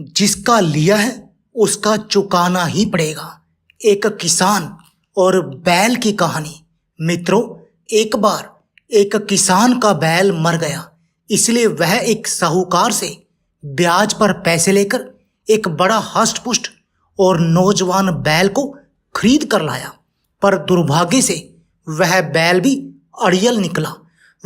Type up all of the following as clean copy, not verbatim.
जिसका लिया है उसका चुकाना ही पड़ेगा। एक किसान और बैल की कहानी। मित्रों, एक बार एक किसान का बैल मर गया, इसलिए वह एक साहूकार से ब्याज पर पैसे लेकर एक बड़ा हष्ट-पुष्ट और नौजवान बैल को खरीद कर लाया। पर दुर्भाग्य से वह बैल भी अड़ियल निकला।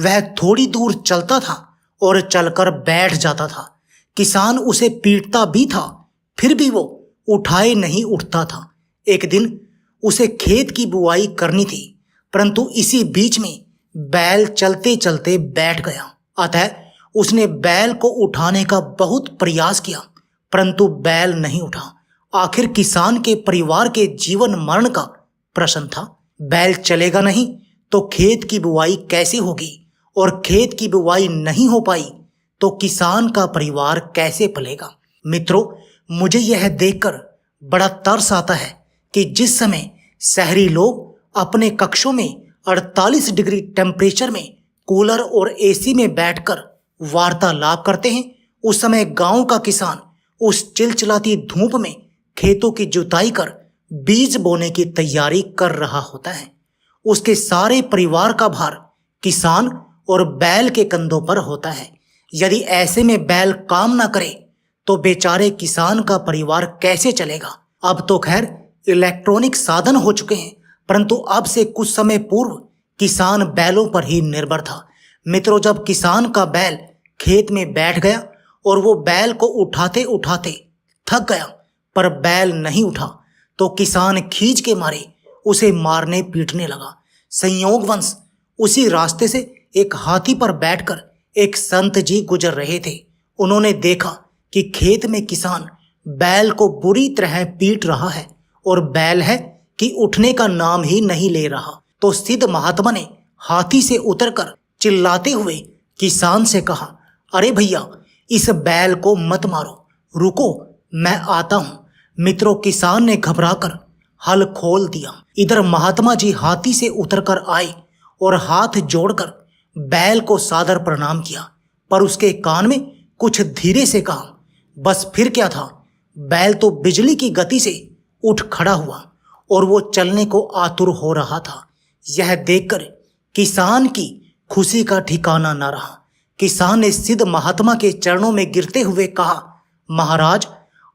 वह थोड़ी दूर चलता था और चलकर बैठ जाता था। किसान उसे पीटता भी था, फिर भी वो उठाए नहीं उठता था। एक दिन उसे खेत की बुआई करनी थी, परंतु इसी बीच में बैल चलते चलते बैठ गया। अतः उसने बैल को उठाने का बहुत प्रयास किया, परंतु बैल नहीं उठा। आखिर किसान के परिवार के जीवन मरण का प्रश्न था। बैल चलेगा नहीं तो खेत की बुआई कैसे होगी, और खेत की बुआई नहीं हो पाई तो किसान का परिवार कैसे पलेगा। मित्रों, मुझे यह देखकर बड़ा तरस आता है कि जिस समय शहरी लोग अपने कक्षों में 48 डिग्री टेम्परेचर में कूलर और एसी में बैठकर वार्तालाप करते हैं, उस समय गांव का किसान उस चिलचिलाती धूप में खेतों की जुताई कर बीज बोने की तैयारी कर रहा होता है। उसके सारे परिवार का भार किसान और बैल के कंधों पर होता है। यदि ऐसे में बैल काम ना करे तो बेचारे किसान का परिवार कैसे चलेगा। अब तो खैर इलेक्ट्रॉनिक साधन हो चुके हैं, परंतु अब से कुछ समय पूर्व किसान बैलों पर ही निर्भर था। मित्रों, जब किसान का बैल खेत में बैठ गया और वो बैल को उठाते उठाते थक गया, पर बैल नहीं उठा, तो किसान खींच के मारे उसे मारने पीटने लगा। संयोगवश उसी रास्ते से एक हाथी पर बैठकर एक संत जी गुजर रहे थे। उन्होंने देखा कि खेत में किसान बैल को बुरी तरह पीट रहा है और बैल है कि उठने का नाम ही नहीं ले रहा। तो सिद्ध महात्मा ने हाथी से उतरकर चिल्लाते हुए किसान से कहा, अरे भैया, इस बैल को मत मारो, रुको, मैं आता हूं। मित्रों, किसान ने घबराकर हल खोल दिया। इधर महात्मा जी हाथी से उतरकर आए और हाथ जोड़कर बैल को सादर प्रणाम किया, पर उसके कान में कुछ धीरे से कहा। बस फिर क्या था, बैल तो बिजली की गति से उठ खड़ा हुआ और वो चलने को आतुर हो रहा था। यह देखकर किसान की खुशी का ठिकाना न रहा। किसान ने सिद्ध महात्मा के चरणों में गिरते हुए कहा, महाराज,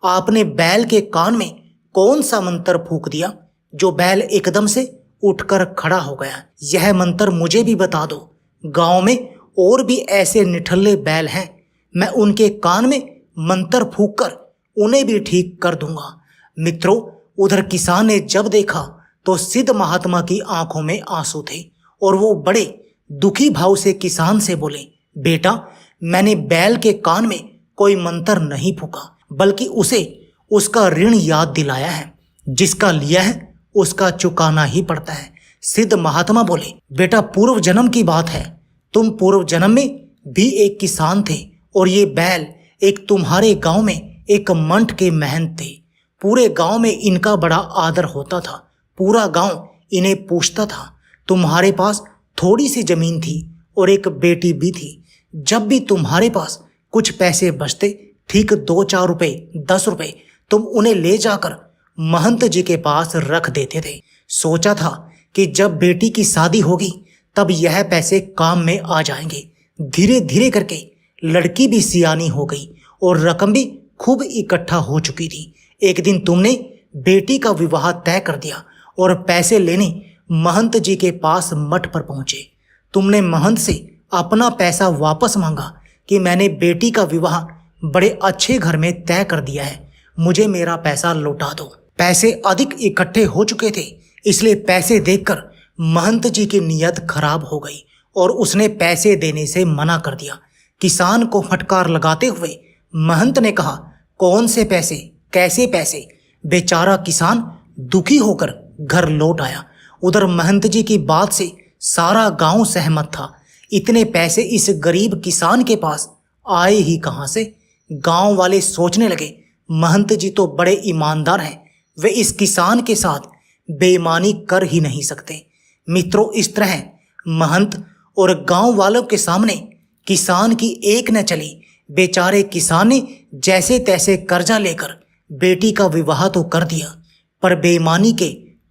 आपने बैल के कान में कौन सा मंत्र फूंक दिया जो बैल एकदम से उठकर खड़ा हो गया? यह मंत्र मुझे भी बता दो। गांव में और भी ऐसे निठल्ले बैल हैं, मैं उनके कान में मंत्र फूंककर उन्हें भी ठीक कर दूंगा। मित्रों, उधर किसान ने जब देखा तो सिद्ध महात्मा की आंखों में आंसू थे और वो बड़े दुखी भाव से किसान से बोले, बेटा, मैंने बैल के कान में कोई मंत्र नहीं फूंका, बल्कि उसे उसका ऋण याद दिलाया है। जिसका लिया है उसका चुकाना ही पड़ता है। सिद्ध महात्मा बोले, बेटा, पूर्व जन्म की बात है। तुम पूर्व जन्म में भी एक किसान थे और ये बैल एक तुम्हारे गांव में एक मंठ के महंत थे। पूरे गांव में इनका बड़ा आदर होता था। पूरा गांव इन्हें पूछता था। तुम्हारे पास थोड़ी सी जमीन थी और एक बेटी भी थी। जब भी तुम्हारे पास कुछ पैसे बचते, ठीक 2-4 रुपए, 10 रुपए, तुम उन्हें ले जाकर महंत जी के पास रख देते थे। सोचा था कि जब बेटी की शादी होगी तब यह पैसे काम में आ जाएंगे। धीरे धीरे करके लड़की भी सियानी हो गई और रकम भी खूब इकट्ठा हो चुकी थी। एक दिन तुमने बेटी का विवाह तय कर दिया और पैसे लेने महंत जी के पास मठ पर पहुंचे। तुमने महंत से अपना पैसा वापस मांगा कि मैंने बेटी का विवाह बड़े अच्छे घर में तय कर दिया है, मुझे मेरा पैसा लौटा दो। पैसे अधिक इकट्ठे हो चुके थे, इसलिए पैसे देखकर महंत जी की नीयत खराब हो गई और उसने पैसे देने से मना कर दिया। किसान को फटकार लगाते हुए महंत ने कहा, कौन से पैसे, कैसे पैसे? बेचारा किसान दुखी होकर घर लौट आया। उधर महंत जी की बात से सारा गांव सहमत था। इतने पैसे इस गरीब किसान के पास आए ही कहां से? गांव वाले सोचने लगे, महंत जी तो बड़े ईमानदार हैं, वे इस किसान के साथ बेईमानी कर ही नहीं सकते। मित्रों, इस तरह महंत और गांव वालों के सामने किसान की एक न चली। बेचारे किसान ने जैसे तैसे कर्जा लेकर बेटी का विवाह तो कर दिया, पर बेईमानी के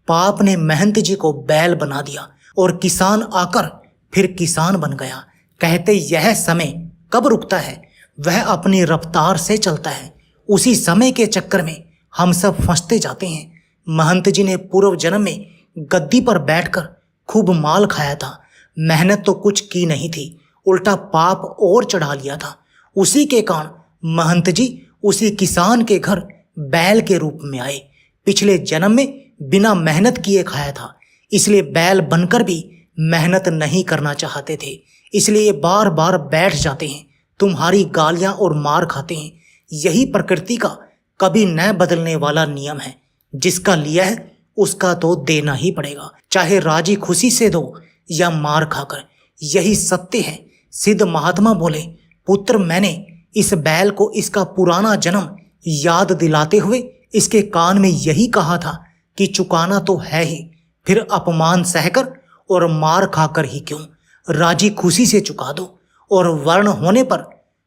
पाप ने महंत जी को बैल बना दिया और किसान आकर फिर किसान बन गया। कहते यह समय कब रुकता है, वह अपनी रफ्तार से चलता है। उसी समय के चक्कर में हम सब फंसते जाते हैं। महंत जी ने पूर्व जन्म में गद्दी पर बैठकर खूब माल खाया था, मेहनत तो कुछ की नहीं थी, उल्टा पाप और चढ़ा लिया था। उसी के कारण महंत जी उसी किसान के घर बैल के रूप में आए। पिछले जन्म में बिना मेहनत किए खाया था, इसलिए बैल बनकर भी मेहनत नहीं करना चाहते थे, इसलिए बार बार बैठ जाते हैं, तुम्हारी गालियां और मार खाते हैं। यही प्रकृति का कभी न बदलने वाला नियम है। जिसका लिया है उसका तो देना ही पड़ेगा, चाहे राजी खुशी से दो या मार खाकर। यही सत्य है। सिद्ध महात्मा बोले, पुत्र मैंने इस बैल को इसका पुराना जन्म याद दिलाते हुए इसके कान में यही कहा था कि चुकाना तो है ही, फिर अपमान सहकर और मार खाकर ही क्यों, राजी खुशी से चुका दो और वर्ण होने पर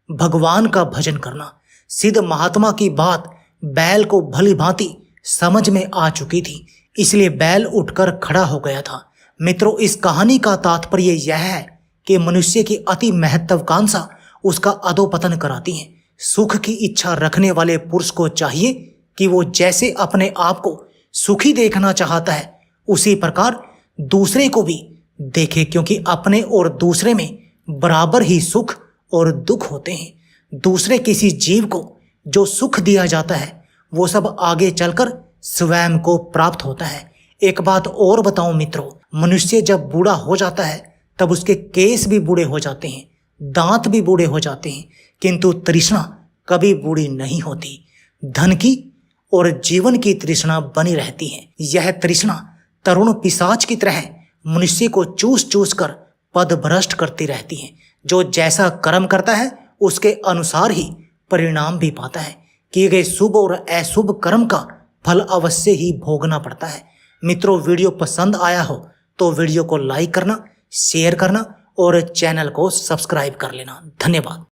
भगवान का भजन करना। सिद्ध महात्मा की बात बैल को भली भांति समझ में आ चुकी थी, इसलिए बैल उठकर खड़ा हो गया था। मित्रों, इस कहानी का तात्पर्य यह है कि मनुष्य की अति महत्वाकांक्षा उसका अधोपतन कराती है। सुख की इच्छा रखने वाले पुरुष को चाहिए कि वो जैसे अपने आप को सुखी देखना चाहता है उसी प्रकार दूसरे को भी देखे, क्योंकि अपने और दूसरे में बराबर ही सुख और दुख होते हैं। दूसरे किसी जीव को जो सुख दिया जाता है वो सब आगे चलकर स्वयं को प्राप्त होता है। एक बात और बताऊं मित्रों, मनुष्य जब बूढ़ा हो जाता है तब उसके केस भी बूढ़े हो जाते हैं, दांत भी बूढ़े हो जाते हैं, किंतु तृष्णा कभी बूढ़ी नहीं होती। धन की और जीवन की तृष्णा बनी रहती है। यह तृष्णा तरुण पिशाच की तरह मनुष्य को चूस चूस कर पद भ्रष्ट करती रहती है। जो जैसा कर्म करता है उसके अनुसार ही परिणाम भी पाता है। किए गए शुभ और अशुभ कर्म का फल अवश्य ही भोगना पड़ता है। मित्रों, वीडियो पसंद आया हो तो वीडियो को लाइक करना, शेयर करना और चैनल को सब्सक्राइब कर लेना। धन्यवाद।